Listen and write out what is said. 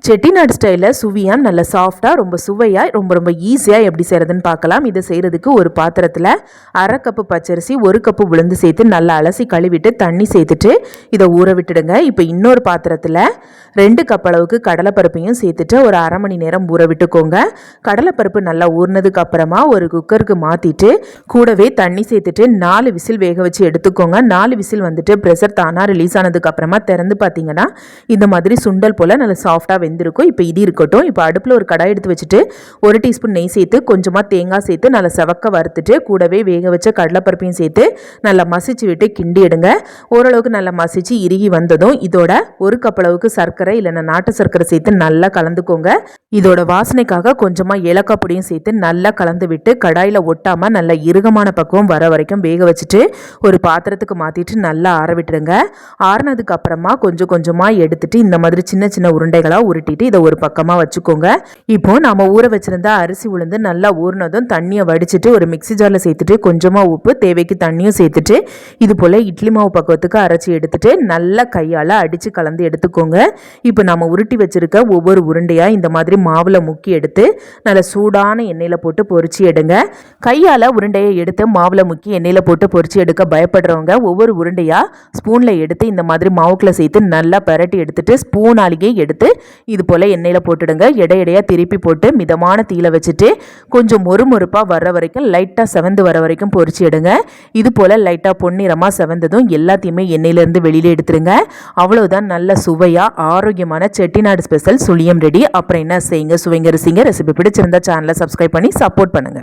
செட்டிநாடு ஸ்டைலில் சுவியம் நல்ல சாஃப்டாக ரொம்ப சுவையாக ரொம்ப ஈஸியாக எப்படி செய்கிறதுன்னு பார்க்கலாம். இதை செய்கிறதுக்கு ஒரு பாத்திரத்தில் 1/2 கப்பு பச்சரிசி 1 கப்பு உளுந்து சேர்த்து நல்லா அலசி கழுவிட்டு தண்ணி சேர்த்துட்டு இதை ஊற விட்டுடுங்க. இப்போ இன்னொரு பாத்திரத்தில் 2 கப் அளவுக்கு கடலைப்பருப்பையும் சேர்த்துட்டு ஒரு 1/2 மணி நேரம் ஊற விட்டுக்கோங்க. கடலைப்பருப்பு நல்லா ஊறினதுக்கு அப்புறமா ஒரு குக்கருக்கு மாற்றிட்டு கூடவே தண்ணி சேர்த்துட்டு 4 விசில் வேக வச்சு எடுத்துக்கோங்க. 4 விசில் வந்துட்டு ப்ரெஷர் தானாக ரிலீஸ் ஆனதுக்கு அப்புறமா திறந்து பார்த்தீங்கன்னா இந்த மாதிரி சுண்டல் போல் நல்லா சாஃப்டாக வெந்திருக்கும். இப்போ இது இருக்கட்டும். இப்போ அடுப்பில் ஒரு கடாய் எடுத்து வச்சுட்டு 1 டீஸ்பூன் நெய் சேர்த்து கொஞ்சமாக தேங்காய் சேர்த்து நல்லா செவக்க வறுத்துட்டு கூடவே வேக வச்ச கடலைப்பருப்பையும் சேர்த்து நல்லா மசிச்சு விட்டு கிண்டி எடுங்க. ஓரளவுக்கு நல்லா மசிச்சு இறுகி வந்ததும் இதோட 1 கப் அளவுக்கு சர்க்கரை இல்லைன்னா நாட்டு சர்க்கரை சேர்த்து நல்லா கலந்துக்கோங்க. இதோட வாசனைக்காக கொஞ்சமாக ஏலக்காய் பொடியும் சேர்த்து நல்லா கலந்து விட்டு கடாயில் ஒட்டாமல் நல்ல இறுகமான பக்குவம் வர வரைக்கும் வேக வச்சுட்டு ஒரு பாத்திரத்துக்கு மாற்றிட்டு நல்லா ஆற விட்டுருங்க. ஆறினதுக்கு அப்புறமா கொஞ்சம் கொஞ்சமாக எடுத்துட்டு இந்த மாதிரி சின்ன சின்ன உருண்டைகளாக உருட்டிட்டு இதை ஒரு பக்கமாக வச்சுக்கோங்க. இப்போ நம்ம ஊற வச்சிருந்த அரிசி உளுந்து நல்லா ஊறினதும் தண்ணியை வடிச்சிட்டு ஒரு மிக்சி ஜாரில் சேர்த்துட்டு கொஞ்சமாக உப்பு தேவைக்கு தண்ணியும் சேர்த்துட்டு இது போல் இட்லி மாவு பக்குவத்துக்கு அரைச்சி எடுத்துட்டு நல்லா கையால் அடித்து கலந்து எடுத்துக்கோங்க. இப்போ நம்ம உருட்டி வச்சிருக்க ஒவ்வொரு உருண்டையாக இந்த மாதிரி மாவில் முக்கி எடுத்து நல்லா சூடான எண்ணெயில் போட்டு பொரிச்சு எடுங்க. கையால் உருண்டையை எடுத்து மாவில் முக்கி எண்ணெயில் போட்டு பொரிச்சு எடுக்க பயப்படுறவங்க ஒவ்வொரு உருண்டையாக ஸ்பூனில் எடுத்து இந்த மாதிரி மாவுக்குள்ள சேர்த்து நல்லா பரட்டி எடுத்துட்டு ஸ்பூனாலேயே எடுத்து இது போல் எண்ணெயில் போட்டுடுங்க. எடையடையாக திருப்பி போட்டு மிதமான தீயில வச்சுட்டு கொஞ்சம் மொறுமொறுப்பாக வர்ற வரைக்கும் லைட்டாக செவந்து வர வரைக்கும் பொரிச்சு எடுங்க. இது போல் லைட்டாக பொன்னிறமாக செவந்ததும் எல்லாத்தையுமே எண்ணெயிலேருந்து வெளியில் எடுத்துருங்க. அவ்வளோதான் நல்ல சுவையாக ஆரோக்கியமான செட்டிநாடு ஸ்பெஷல் சுழியம் ரெடி. அப்புறம் என்ன செய்யுங்க, சுவைங்க ருசிங்க. ரெசிபி பிடிச்சிருந்தா சேனலை சப்ஸ்கிரைப் பண்ணி சப்போர்ட் பண்ணுங்கள்.